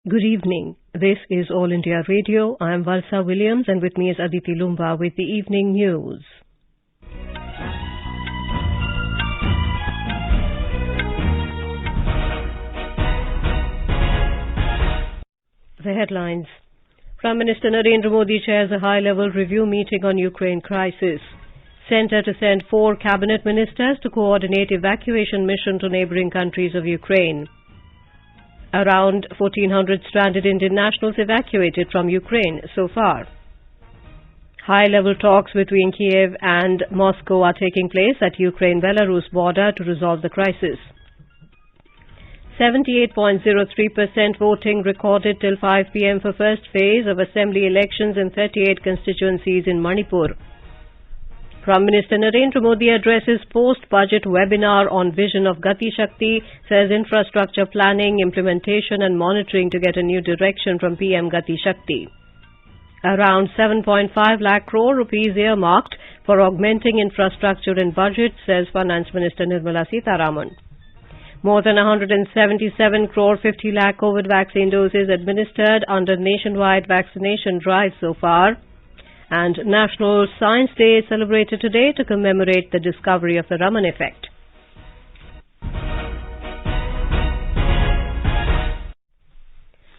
Good evening. This is All India Radio. I am Valsa Williams and with me is Aditi Lumba with the evening news. The headlines. Prime Minister Narendra Modi chairs a high-level review meeting on Ukraine crisis. Centre to send 4 cabinet ministers to coordinate evacuation mission to neighbouring countries of Ukraine. Around 1,400 stranded Indian nationals evacuated from Ukraine so far. High-level talks between Kiev and Moscow are taking place at Ukraine-Belarus border to resolve the crisis. 78.03% voting recorded till 5 p.m. for first phase of assembly elections in 38 constituencies in Manipur. Prime Minister Narendra Modi addresses post-budget webinar on vision of Gati Shakti, says infrastructure planning, implementation and monitoring to get a new direction from PM Gati Shakti. Around 7.5 lakh crore rupees earmarked for augmenting infrastructure in budget, says Finance Minister Nirmala Sitharaman. More than 177 crore 50 lakh COVID vaccine doses administered under nationwide vaccination drive so far. And National Science Day is celebrated today to commemorate the discovery of the Raman effect.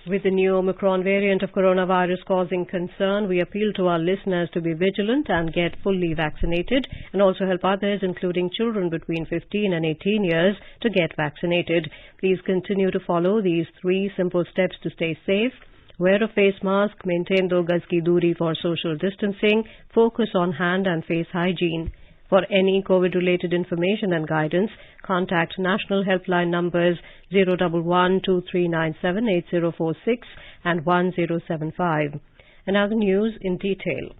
With the new Omicron variant of coronavirus causing concern, we appeal to our listeners to be vigilant and get fully vaccinated and also help others, including children between 15 and 18 years, to get vaccinated. Please continue to follow these 3 simple steps to stay safe. Wear a face mask, maintain 2 gaz ki duri for social distancing, focus on hand and face hygiene. For any COVID-related information and guidance, contact national helpline numbers 011-2397-8046 and 1075. And now the news in detail.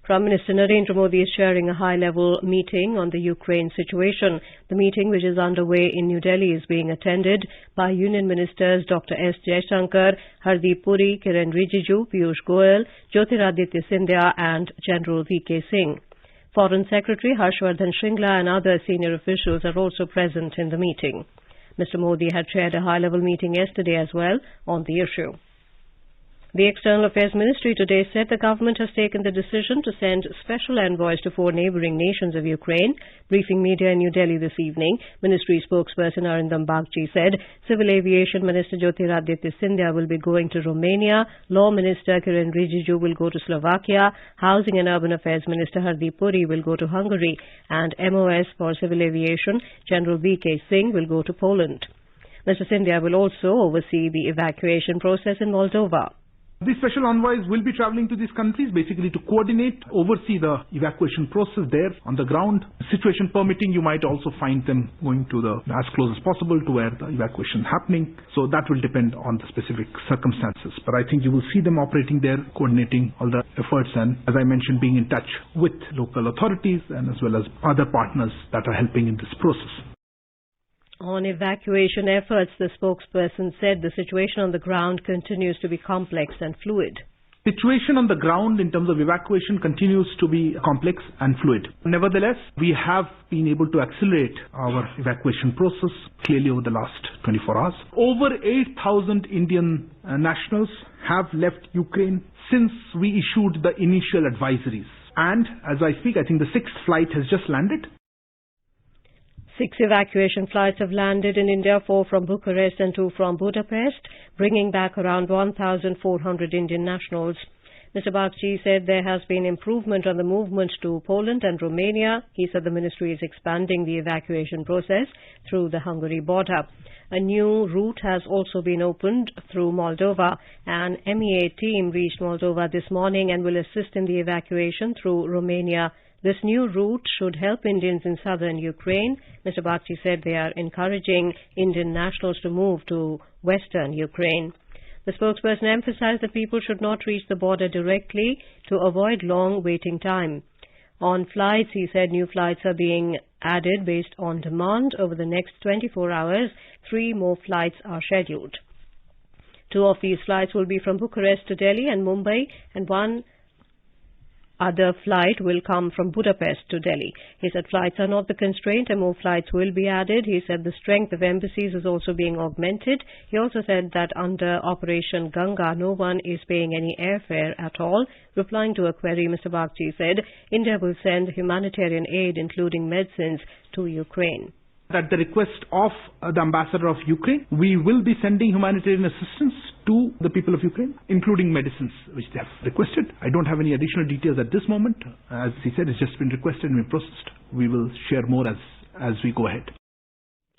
Prime Minister Narendra Modi is chairing a high-level meeting on the Ukraine situation. The meeting, which is underway in New Delhi, is being attended by Union Ministers Dr. S. Jaishankar, Puri, Kiren Rijiju, Piyush Goyal, Jyotiraditya Scindia and General V.K. Singh. Foreign Secretary Harshvardhan Shringla and other senior officials are also present in the meeting. Mr. Modi had chaired a high-level meeting yesterday as well on the issue. The External Affairs Ministry today said the government has taken the decision to send special envoys to 4 neighbouring nations of Ukraine. Briefing media in New Delhi this evening, Ministry spokesperson Narendra said Civil Aviation Minister Jyotiraditya Scindia will be going to Romania, Law Minister Kiren Rijiju will go to Slovakia, Housing and Urban Affairs Minister Puri will go to Hungary, and MOS for Civil Aviation General V.K. Singh will go to Poland. Mr. Scindia will also oversee the evacuation process in Moldova. These special envoys will be travelling to these countries basically to coordinate, oversee the evacuation process there on the ground. Situation permitting, you might also find them going to as close as possible to where the evacuation is happening. So that will depend on the specific circumstances. But I think you will see them operating there, coordinating all the efforts and, as I mentioned, being in touch with local authorities and as well as other partners that are helping in this process. On evacuation efforts, the spokesperson said the situation on the ground continues to be complex and fluid. Situation on the ground in terms of evacuation continues to be complex and fluid. Nevertheless, we have been able to accelerate our evacuation process clearly over the last 24 hours. Over 8,000 Indian nationals have left Ukraine since we issued the initial advisories. And as I speak, I think the 6th flight has just landed. 6 evacuation flights have landed in India, 4 from Bucharest and 2 from Budapest, bringing back around 1,400 Indian nationals. Mr. Bagchi said there has been improvement on the movement to Poland and Romania. He said the ministry is expanding the evacuation process through the Hungary border. A new route has also been opened through Moldova. An MEA team reached Moldova this morning and will assist in the evacuation through Romania. This new route should help Indians in southern Ukraine. Mr. Bagchi said they are encouraging Indian nationals to move to western Ukraine. The spokesperson emphasized that people should not reach the border directly to avoid long waiting time. On flights, he said new flights are being added based on demand. Over the next 24 hours, 3 more flights are scheduled. 2 of these flights will be from Bucharest to Delhi and Mumbai, and 1 other flight will come from Budapest to Delhi. He said flights are not the constraint and more flights will be added. He said the strength of embassies is also being augmented. He also said that under Operation Ganga, no one is paying any airfare at all. Replying to a query, Mr. Bagchi said India will send humanitarian aid, including medicines, to Ukraine. At the request of the ambassador of Ukraine, we will be sending humanitarian assistance to the people of Ukraine, including medicines, which they have requested. I don't have any additional details at this moment. As he said, it's just been requested and been processed. We will share more as we go ahead.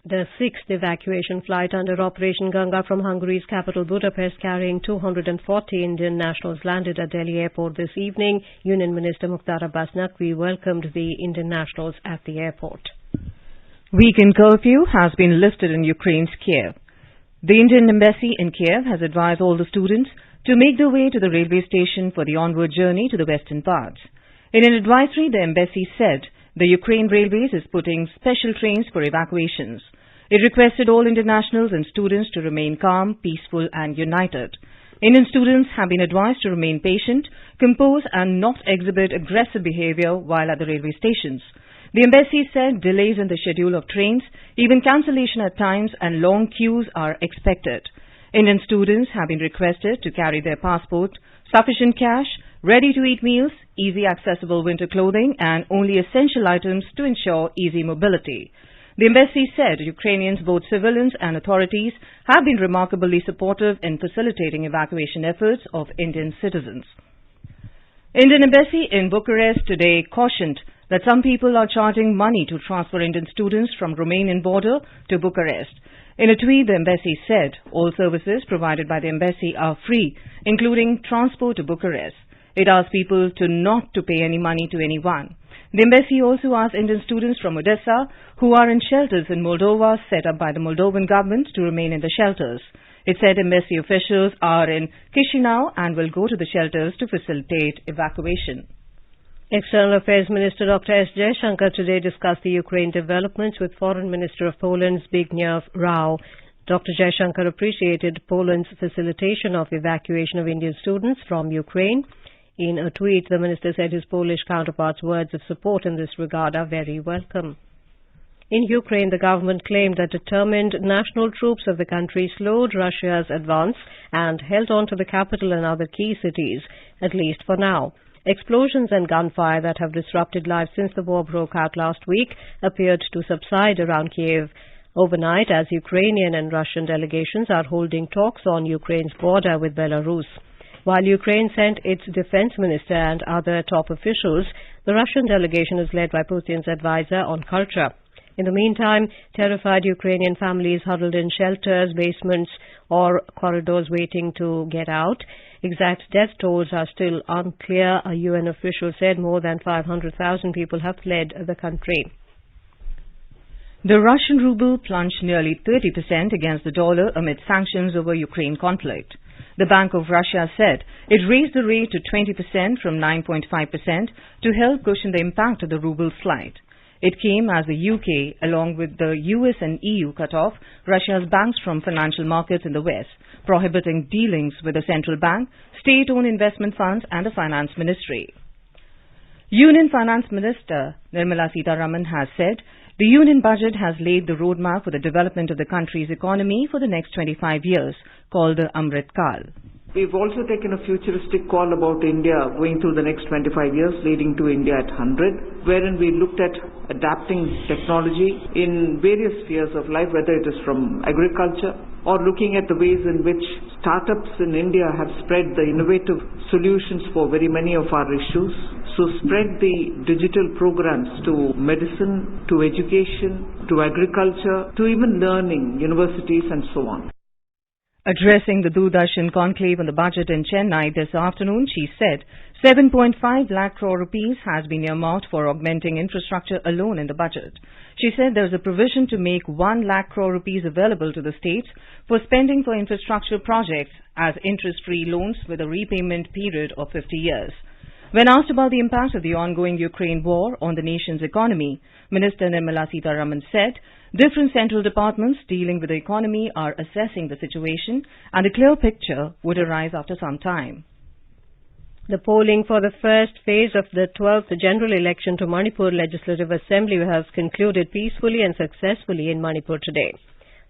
The sixth evacuation flight under Operation Ganga from Hungary's capital Budapest, carrying 240 Indian nationals, landed at Delhi airport this evening. Union Minister Mukhtar Abbas Naqvi welcomed the Indian nationals at the airport. Weekend curfew has been lifted in Ukraine's Kiev. The Indian embassy in Kiev has advised all the students to make their way to the railway station for the onward journey to the western parts. In an advisory, the embassy said the Ukraine Railways is putting special trains for evacuations. It requested all Indian nationals and students to remain calm, peaceful and united. Indian students have been advised to remain patient, compose and not exhibit aggressive behavior while at the railway stations. The embassy said delays in the schedule of trains, even cancellation at times and long queues are expected. Indian students have been requested to carry their passport, sufficient cash, ready-to-eat meals, easy accessible winter clothing and only essential items to ensure easy mobility. The embassy said Ukrainians, both civilians and authorities, have been remarkably supportive in facilitating evacuation efforts of Indian citizens. Indian embassy in Bucharest today cautioned that some people are charging money to transfer Indian students from Romanian border to Bucharest. In a tweet, the embassy said all services provided by the embassy are free, including transport to Bucharest. It asked people not to pay any money to anyone. The embassy also asked Indian students from Odessa who are in shelters in Moldova set up by the Moldovan government to remain in the shelters. It said embassy officials are in Chisinau and will go to the shelters to facilitate evacuation. External Affairs Minister Dr. S. Jaishankar today discussed the Ukraine developments with Foreign Minister of Poland Zbigniew Rau. Dr. Jaishankar appreciated Poland's facilitation of evacuation of Indian students from Ukraine. In a tweet, the minister said his Polish counterpart's words of support in this regard are very welcome. In Ukraine, the government claimed that determined national troops of the country slowed Russia's advance and held on to the capital and other key cities, at least for now. Explosions and gunfire that have disrupted life since the war broke out last week appeared to subside around Kiev overnight as Ukrainian and Russian delegations are holding talks on Ukraine's border with Belarus. While Ukraine sent its defense minister and other top officials, the Russian delegation is led by Putin's advisor on culture. In the meantime, terrified Ukrainian families huddled in shelters, basements or corridors waiting to get out. Exact death tolls are still unclear. A UN official said more than 500,000 people have fled the country. The Russian ruble plunged nearly 30% against the dollar amid sanctions over Ukraine conflict. The Bank of Russia said it raised the rate to 20% from 9.5% to help cushion the impact of the ruble's slide. It came as the UK, along with the US and EU, cut off Russia's banks from financial markets in the West, prohibiting dealings with the central bank, state-owned investment funds and the finance ministry. Union Finance Minister Nirmala Sitharaman has said the Union budget has laid the roadmap for the development of the country's economy for the next 25 years, called the Amrit Kal. We've also taken a futuristic call about India going through the next 25 years, leading to India at 100, wherein we looked at adapting technology in various spheres of life, whether it is from agriculture or looking at the ways in which startups in India have spread the innovative solutions for very many of our issues. So spread the digital programs to medicine, to education, to agriculture, to even learning, universities and so on. Addressing the Doordarshan conclave on the budget in Chennai this afternoon, she said 7.5 lakh crore rupees has been earmarked for augmenting infrastructure alone in the budget. She said there is a provision to make 1 lakh crore rupees available to the states for spending for infrastructure projects as interest-free loans with a repayment period of 50 years. When asked about the impact of the ongoing Ukraine war on the nation's economy, Minister Nirmala Sitharaman said different central departments dealing with the economy are assessing the situation and a clear picture would arise after some time. The polling for the first phase of the 12th general election to Manipur Legislative Assembly has concluded peacefully and successfully in Manipur today.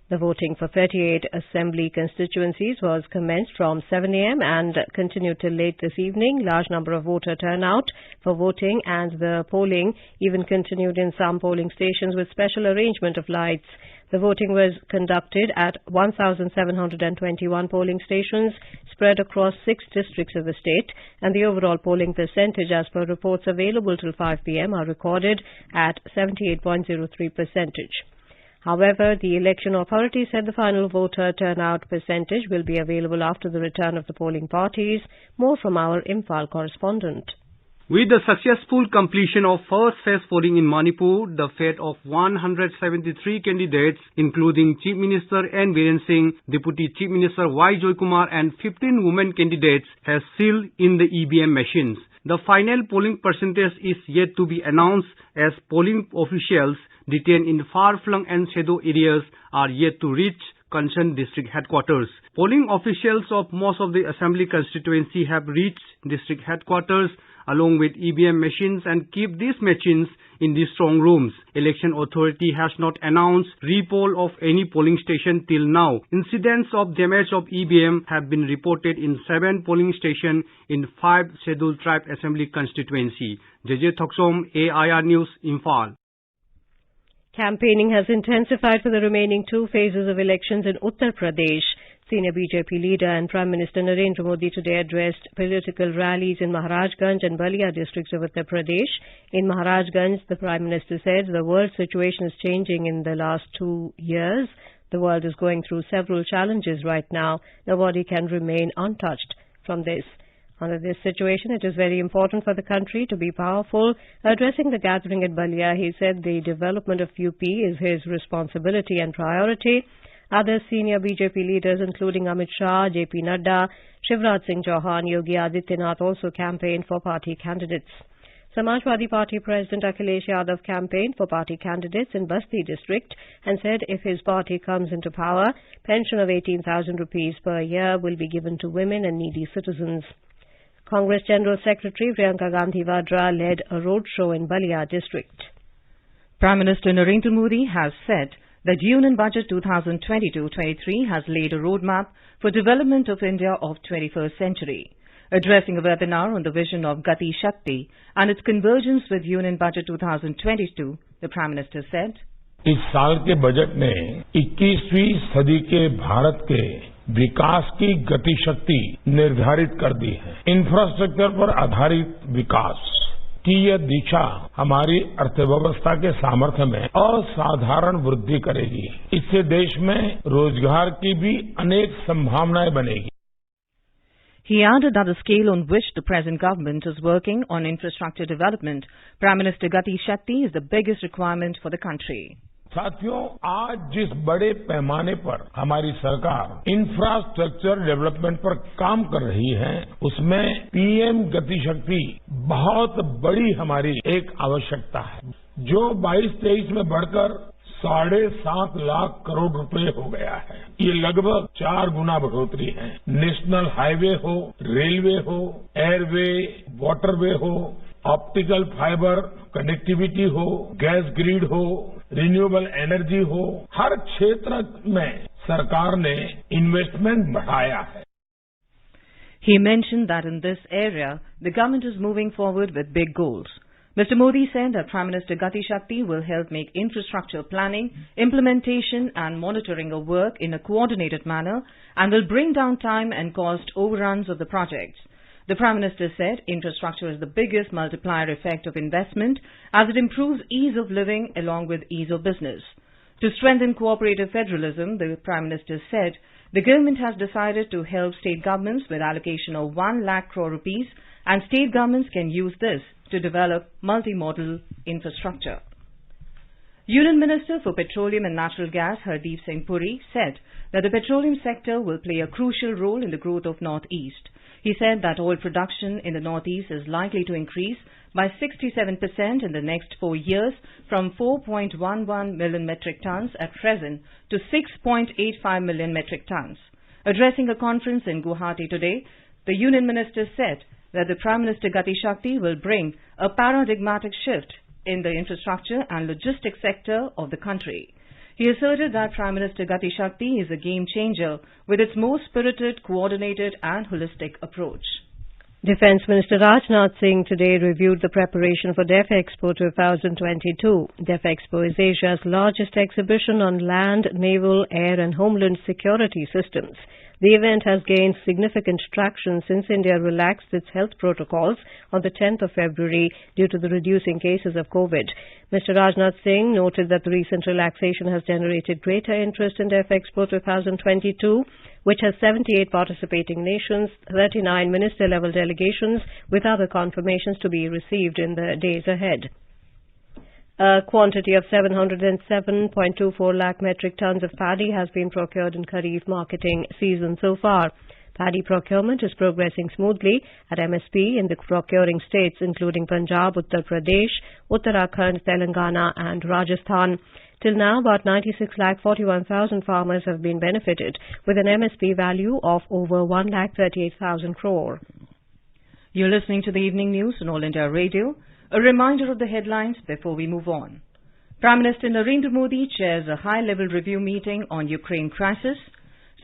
The voting for 38 assembly constituencies was commenced from 7 a.m. and continued till late this evening. Large number of voter turnout for voting, and the polling even continued in some polling stations with special arrangement of lights. The voting was conducted at 1,721 polling stations spread across 6 districts of the state, and the overall polling percentage as per reports available till 5 p.m. are recorded at 78.03%. However, the election authority said the final voter turnout percentage will be available after the return of the polling parties. More from our Imphal correspondent. With the successful completion of first phase polling in Manipur, the fate of 173 candidates, including Chief Minister N. Biren Singh, Deputy Chief Minister Y. Joykumar and 15 women candidates has sealed in the EVM machines. The final polling percentage is yet to be announced as polling officials detained in far-flung and shadow areas are yet to reach concerned district headquarters. Polling officials of most of the assembly constituency have reached district headquarters along with EVM machines and keep these machines in the strong rooms. Election authority has not announced repoll of any polling station till now. Incidents of damage of EVM have been reported in 7 polling stations in 5 scheduled tribe assembly constituency. JJ Thoksom, AIR News, Imphal. Campaigning has intensified for the remaining 2 phases of elections in Uttar Pradesh. Senior BJP leader and Prime Minister Narendra Modi today addressed political rallies in Maharajganj and Balia districts of Uttar Pradesh. In Maharajganj, the Prime Minister said the world situation is changing in the last 2 years. The world is going through several challenges right now. Nobody can remain untouched from this. Under this situation, it is very important for the country to be powerful. Addressing the gathering at Balia, he said the development of UP is his responsibility and priority. Other senior BJP leaders, including Amit Shah, JP Nadda, Shivraj Singh Chauhan, Yogi Adityanath, also campaigned for party candidates. Samajwadi Party President Akhilesh Yadav campaigned for party candidates in Basti district and said if his party comes into power, pension of 18,000 rupees per year will be given to women and needy citizens. Congress General Secretary Priyanka Gandhi Vadra led a roadshow in Balia district. Prime Minister Narendra Modi has said that Union Budget 2022-23 has laid a roadmap for development of India of 21st century. Addressing a webinar on the vision of Gati Shakti and its convergence with Union Budget 2022, the Prime Minister said, इस साल के budget ने 21वीं सदी के भारत के विकास की गति शक्ति निर्धारित कर दी है। इंफ्रास्ट्रक्चर पर आधारित विकास की यह दिशा हमारी अर्थव्यवस्था के सामर्थ्य में असाधारण वृद्धि करेगी। इससे देश में रोजगार की भी अनेक संभावनाएं बनेगी। He added that the scale on which the present government is working on infrastructure development, Prime Minister Gati Shakti, is the biggest requirement for the country. साथियों, आज जिस बड़े पैमाने पर हमारी सरकार इंफ्रास्ट्रक्चर डेवलपमेंट पर काम कर रही है, उसमें पीएम गति शक्ति बहुत बड़ी हमारी एक आवश्यकता है, जो 22-23 में बढ़कर 7.5 लाख करोड़ रुपए हो गया है। ये लगभग 4 गुना बढ़ोतरी है। नेशनल हाईवे हो, रेलवे हो, एयरवे, वाटरवे हो, ऑप्टिकल फाइबर कनेक्टिविटी हो, गैस ग्रिड हो, रिन्यूएबल एनर्जी हो, हर क्षेत्र में सरकार ने इन्वेस्टमेंट बढ़ाया है। He mentioned that in this area, the government is moving forward with big goals. Mr. Modi said that Prime Minister Gati Shakti will help make infrastructure planning, implementation and monitoring of work in a coordinated manner and will bring down time and cost overruns of the projects. The Prime Minister said infrastructure is the biggest multiplier effect of investment as it improves ease of living along with ease of business. To strengthen cooperative federalism, the Prime Minister said the government has decided to help state governments with allocation of 1 lakh crore rupees and state governments can use this to develop multimodal infrastructure. Union Minister for Petroleum and Natural Gas Hardeep Singh Puri said that the petroleum sector will play a crucial role in the growth of Northeast. He said that oil production in the Northeast is likely to increase by 67% in the next 4 years from 4.11 million metric tons at present to 6.85 million metric tons. Addressing a conference in Guwahati today, the Union Minister said that the Prime Minister Gati Shakti will bring a paradigmatic shift in the infrastructure and logistics sector of the country. He asserted that Prime Minister Gati Shakti is a game changer with its more spirited, coordinated and holistic approach. Defence Minister Rajnath Singh today reviewed the preparation for DEF Expo 2022. DEF Expo is Asia's largest exhibition on land, naval, air and homeland security systems. The event has gained significant traction since India relaxed its health protocols on the 10th of February due to the reducing cases of COVID. Mr. Rajnath Singh noted that the recent relaxation has generated greater interest in DEF Expo 2022, which has 78 participating nations, 39 minister-level delegations, with other confirmations to be received in the days ahead. A quantity of 707.24 lakh metric tons of paddy has been procured in Kharif marketing season so far. Paddy procurement is progressing smoothly at MSP in the procuring states including Punjab, Uttar Pradesh, Uttarakhand, Telangana and Rajasthan. Till now, about 96,41,000 farmers have been benefited with an MSP value of over 1,38,000 crore. You're listening to the evening news on All India Radio. A reminder of the headlines before we move on. Prime Minister Narendra Modi chairs a high-level review meeting on Ukraine crisis.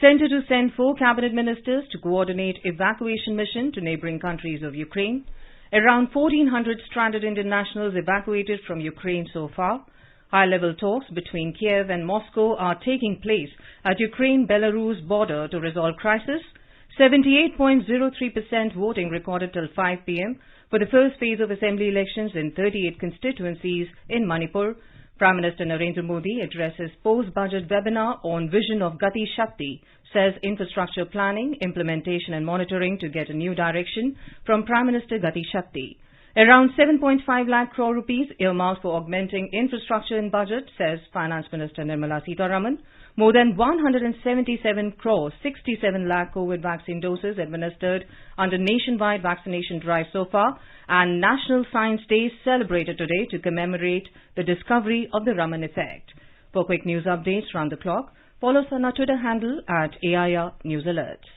Centre to send 4 cabinet ministers to coordinate evacuation mission to neighbouring countries of Ukraine. Around 1,400 stranded Indian nationals evacuated from Ukraine so far. High-level talks between Kiev and Moscow are taking place at Ukraine-Belarus border to resolve crisis. 78.03% voting recorded till 5 p.m. for the first phase of assembly elections in 38 constituencies in Manipur. Prime Minister Narendra Modi addresses post-budget webinar on vision of Gati Shakti, says infrastructure planning, implementation and monitoring to get a new direction from Prime Minister Gati Shakti. Around 7.5 lakh crore rupees earmarked for augmenting infrastructure in budget, says Finance Minister Nirmala Sitharaman. More than 177 crore 67 lakh COVID vaccine doses administered under nationwide vaccination drive so far, and National Science Day celebrated today to commemorate the discovery of the Raman effect. For quick news updates round the clock, follow us on our Twitter handle at AIR News Alerts.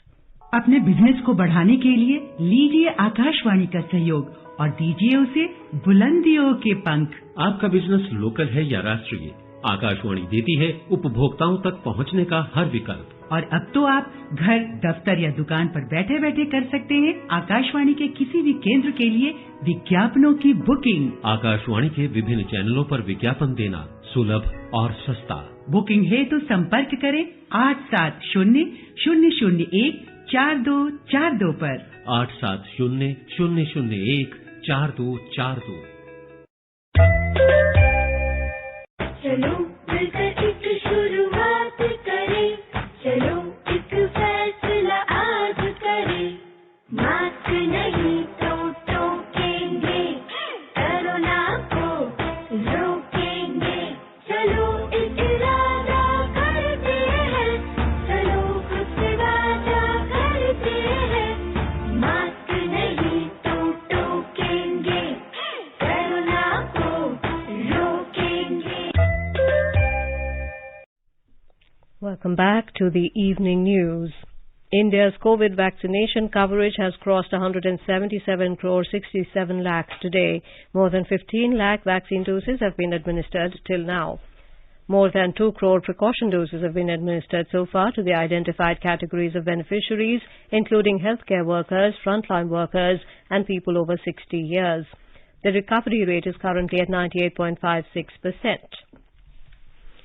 अपने business को बढ़ाने के लिए लीजिए आकाशवाणी का सहयोग और दीजिए उसे बुलंदियों के पंख। आपका बिजनेस लोकल है या राष्ट्रीय, आकाशवाणी देती है उपभोक्ताओं तक पहुंचने का हर विकल्प। और अब तो आप घर, दफ्तर या दुकान पर बैठे बैठे कर सकते हैं आकाशवाणी के किसी भी केंद्र के लिए विज्ञापनों की बुकिंग। आकाशवाणी के विभिन्न चैनलों पर विज्ञापन देना सुलभ और सस्ता। बुकिंग है तो संपर्क करें 8700014242 पर। 8700014242। चलो मिलकर एक शुरुआत करें, चलो एक फैसला आज करें, मास्क नहीं तो टोकेंगे, कोरोना को रोकेंगे, चलो एक इरादा करते हैं, चलो खुद से वादा करते हैं, मास्क नहीं तो टोकेंगे, कोरोना को रोकेंगे। Welcome back to the evening news. India's COVID vaccination coverage has crossed 177 crore 67 lakhs today. More than 15 lakh vaccine doses have been administered till now. More than 2 crore precaution doses have been administered so far to the identified categories of beneficiaries, including healthcare workers, frontline workers, and people over 60 years. The recovery rate is currently at 98.56%.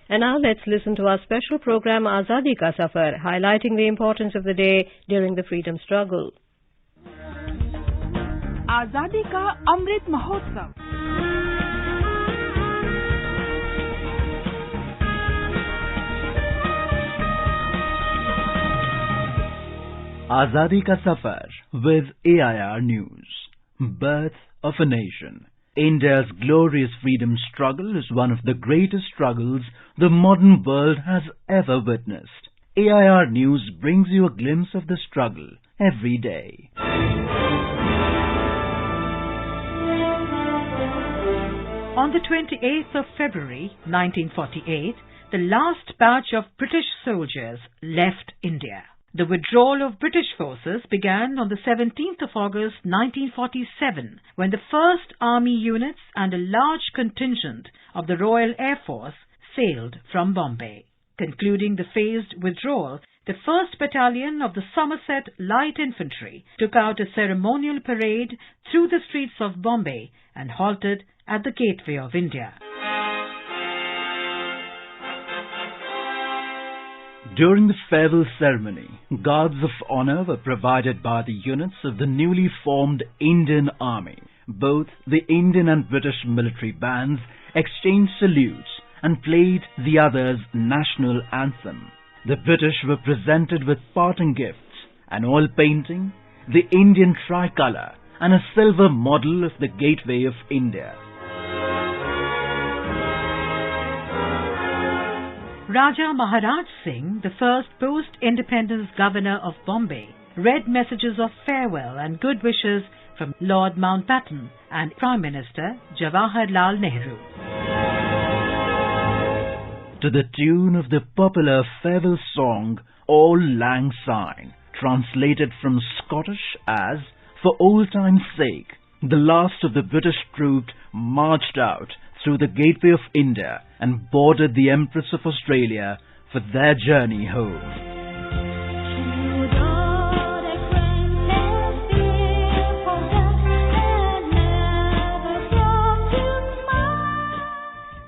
And now let's listen to our special program Azadi Ka Safar, highlighting the importance of the day during the freedom struggle. Azadi Ka Amrit Mahotsav. Azadi Ka Safar with AIR News. Birth of a Nation. India's glorious freedom struggle is one of the greatest struggles the modern world has ever witnessed. AIR News brings you a glimpse of the struggle every day. On the 28th of February 1948, the last batch of British soldiers left India. The withdrawal of British forces began on the 17th of August 1947 when the 1st Army units and a large contingent of the Royal Air Force sailed from Bombay. Concluding the phased withdrawal, the 1st Battalion of the Somerset Light Infantry took out a ceremonial parade through the streets of Bombay and halted at the Gateway of India. During the farewell ceremony, guards of honor were provided by the units of the newly formed Indian Army. Both the Indian and British military bands exchanged salutes and played the other's national anthem. The British were presented with parting gifts, an oil painting, the Indian tricolour, and a silver model of the Gateway of India. Raja Maharaj Singh, the first post-independence governor of Bombay, read messages of farewell and good wishes from Lord Mountbatten and Prime Minister Jawaharlal Nehru. To the tune of the popular farewell song Auld Lang Syne, translated from Scottish as "For old time's sake," the last of the British troops marched out through the Gateway of India and boarded the Empress of Australia for their journey home.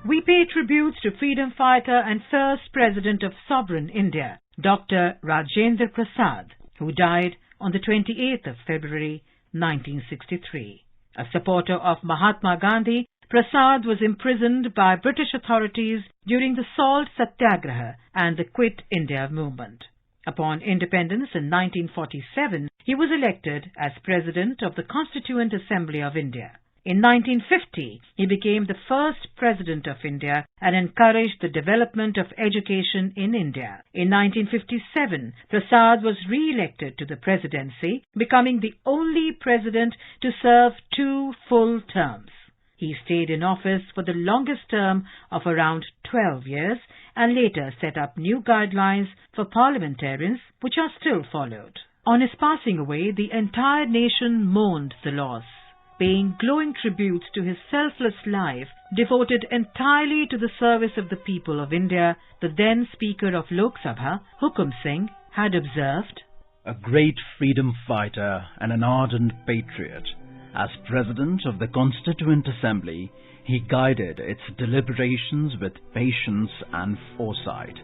We pay tributes to freedom fighter and first President of sovereign India, Dr. Rajendra Prasad, who died on the 28th of February 1963. A supporter of Mahatma Gandhi, Prasad was imprisoned by British authorities during the Salt Satyagraha and the Quit India movement. Upon independence in 1947, he was elected as President of the Constituent Assembly of India. In 1950, he became the first President of India and encouraged the development of education in India. In 1957, Prasad was re-elected to the presidency, becoming the only president to serve 2 full terms. He stayed in office for the longest term of around 12 years and later set up new guidelines for parliamentarians which are still followed. On his passing away, the entire nation mourned the loss, paying glowing tributes to his selfless life devoted entirely to the service of the people of India. The then Speaker of Lok Sabha, Hukum Singh, had observed, "A great freedom fighter and an ardent patriot. As President of the Constituent Assembly, he guided its deliberations with patience and foresight.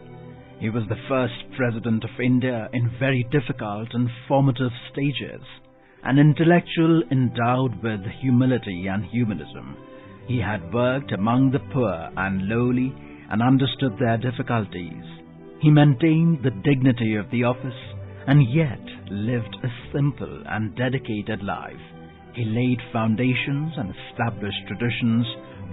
He was the first President of India in very difficult and formative stages, an intellectual endowed with humility and humanism. He had worked among the poor and lowly and understood their difficulties. He maintained the dignity of the office and yet lived a simple and dedicated life. He laid foundations and established traditions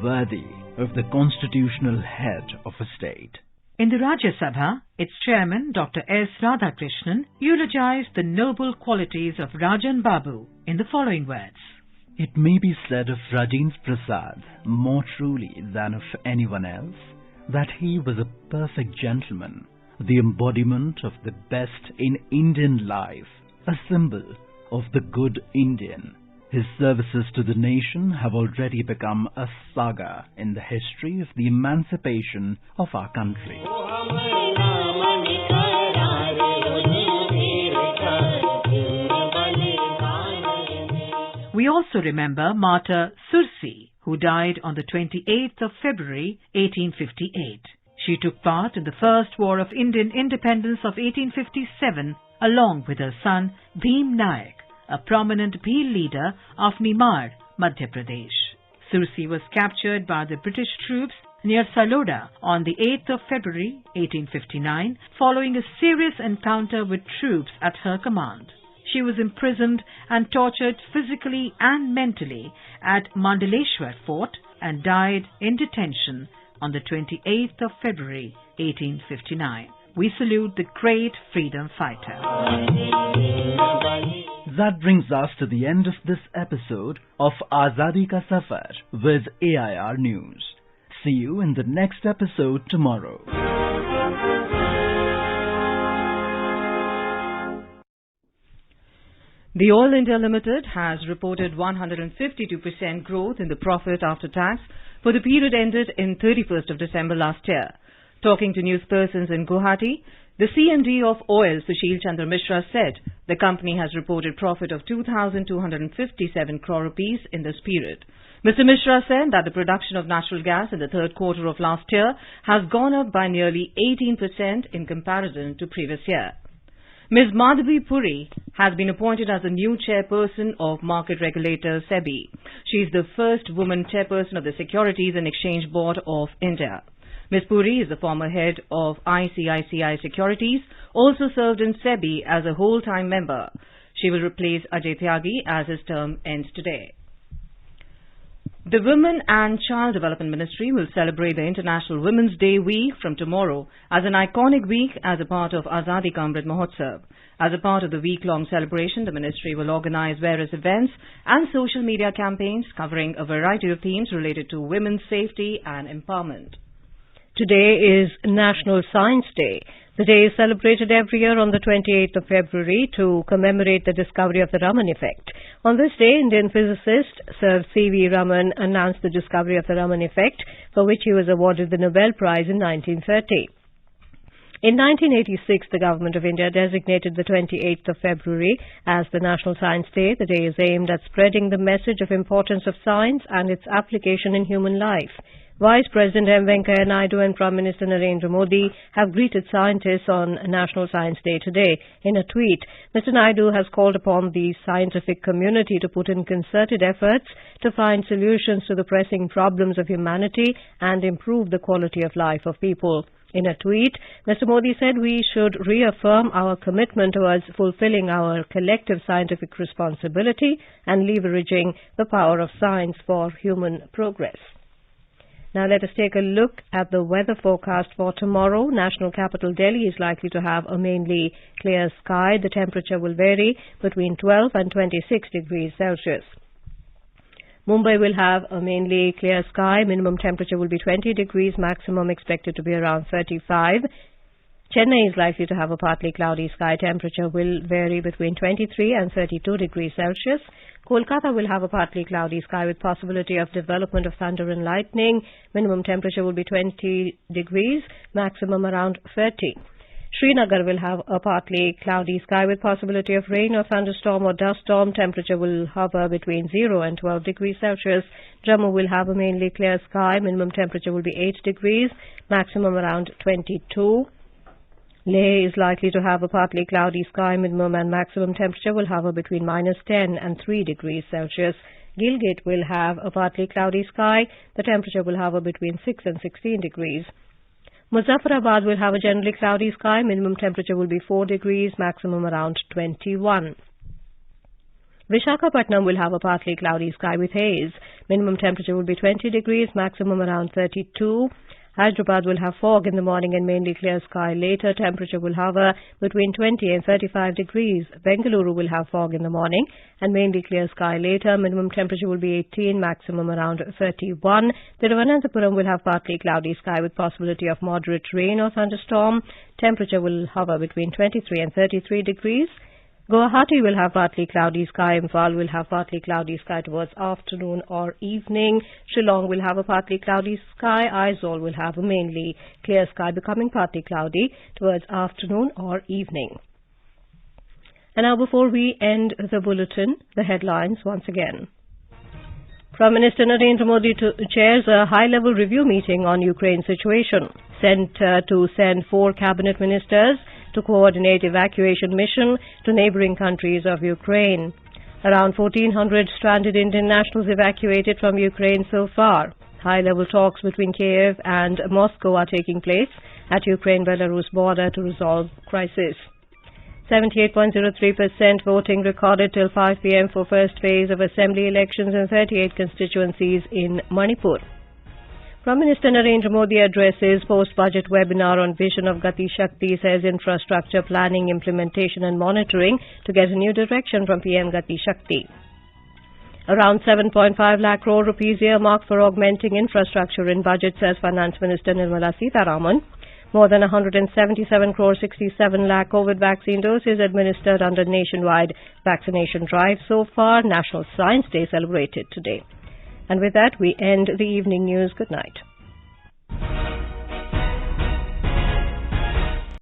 worthy of the constitutional head of a state." In the Rajya Sabha, its chairman, Dr. S. Radhakrishnan, eulogized the noble qualities of Rajan Babu in the following words. "It may be said of Rajendra Prasad more truly than of anyone else that he was a perfect gentleman, the embodiment of the best in Indian life, a symbol of the good Indian. His services to the nation have already become a saga in the history of the emancipation of our country." We also remember Martyr Sursi, who died on the 28th of February 1858. She took part in the First War of Indian Independence of 1857 along with her son Bhim Naik, a prominent Bhil leader of Nimar, Madhya Pradesh. Sursi was captured by the British troops near Saloda on the 8th of February 1859 following a serious encounter with troops at her command. She was imprisoned and tortured physically and mentally at Mandaleshwar Fort and died in detention on the 28th of February 1859. We salute the great freedom fighter. That brings us to the end of this episode of Azadi Ka Safar with AIR News. See you in the next episode tomorrow. The Oil India Limited has reported 152% growth in the profit after tax for the period ended in 31st of December last year. Talking to newspersons in Guwahati, the CMD of Oil, Sushil Chandra Mishra, said the company has reported profit of 2,257 crore rupees in this period. Mr. Mishra said that the production of natural gas in the third quarter of last year has gone up by nearly 18% in comparison to previous year. Ms. Madhubi Puri has been appointed as the new chairperson of market regulator Sebi. She is the first woman chairperson of the Securities and Exchange Board of India. Ms. Puri is the former head of ICICI Securities, also served in Sebi as a whole-time member. She will replace Ajay Tyagi as his term ends today. The Women and Child Development Ministry will celebrate the International Women's Day week from tomorrow as an iconic week as a part of Azadi Ka Amrit Mahotsav. As a part of the week-long celebration, the ministry will organize various events and social media campaigns covering a variety of themes related to women's safety and empowerment. Today is National Science Day. The day is celebrated every year on the 28th of February to commemorate the discovery of the Raman effect. On this day, Indian physicist Sir C.V. Raman announced the discovery of the Raman effect, for which he was awarded the Nobel Prize in 1930. In 1986, the Government of India designated the 28th of February as the National Science Day. The day is aimed at spreading the message of importance of science and its application in human life. Vice President M. Venkaiah Naidu and Prime Minister Narendra Modi have greeted scientists on National Science Day today. In a tweet, Mr. Naidu has called upon the scientific community to put in concerted efforts to find solutions to the pressing problems of humanity and improve the quality of life of people. In a tweet, Mr. Modi said we should reaffirm our commitment towards fulfilling our collective scientific responsibility and leveraging the power of science for human progress. Now let us take a look at the weather forecast for tomorrow. National capital Delhi is likely to have a mainly clear sky. The temperature will vary between 12 and 26 degrees Celsius. Mumbai will have a mainly clear sky. Minimum temperature will be 20 degrees, maximum expected to be around 35. Chennai is likely to have a partly cloudy sky. Temperature will vary between 23 and 32 degrees Celsius. Kolkata will have a partly cloudy sky with possibility of development of thunder and lightning. Minimum temperature will be 20 degrees, maximum around 30. Srinagar will have a partly cloudy sky with possibility of rain or thunderstorm or dust storm. Temperature will hover between 0 and 12 degrees Celsius. Jammu will have a mainly clear sky. Minimum temperature will be 8 degrees, maximum around 22. Leh is likely to have a partly cloudy sky. Minimum and maximum temperature will hover between -10 and 3 degrees Celsius. Gilgit will have a partly cloudy sky. The temperature will hover between 6 and 16 degrees. Muzaffarabad will have a generally cloudy sky. Minimum temperature will be 4 degrees, maximum around 21. Visakhapatnam will have a partly cloudy sky with haze. Minimum temperature will be 20 degrees, maximum around 32. Hyderabad will have fog in the morning and mainly clear sky later. Temperature will hover between 20 and 35 degrees. Bengaluru will have fog in the morning and mainly clear sky later. Minimum temperature will be 18, maximum around 31. Thiruvananthapuram will have partly cloudy sky with possibility of moderate rain or thunderstorm. Temperature will hover between 23 and 33 degrees. Guwahati will have partly cloudy sky. Imphal will have partly cloudy sky towards afternoon or evening. Shillong will have a partly cloudy sky. Aizawl will have a mainly clear sky becoming partly cloudy towards afternoon or evening. And now before we end the bulletin, the headlines once again. Prime Minister Narendra Modi chairs a high-level review meeting on Ukraine situation. Sent to send 4 cabinet ministers to coordinate evacuation mission to neighboring countries of Ukraine. Around 1,400 stranded Indian nationals evacuated from Ukraine so far. High-level talks between Kiev and Moscow are taking place at Ukraine-Belarus border to resolve crisis. 78.03% voting recorded till 5 p.m. for first phase of assembly elections in 38 constituencies in Manipur. Prime Minister Narendra Modi addresses post-budget webinar on vision of Gati Shakti, says infrastructure planning, implementation and monitoring to get a new direction from PM Gati Shakti. Around 7.5 lakh crore rupees earmarked for augmenting infrastructure in budget, says Finance Minister Nirmala Sitharaman. More than 177 crore 67 lakh COVID vaccine doses administered under nationwide vaccination drive so far. National Science Day celebrated today. And with that, we end the evening news. Good night.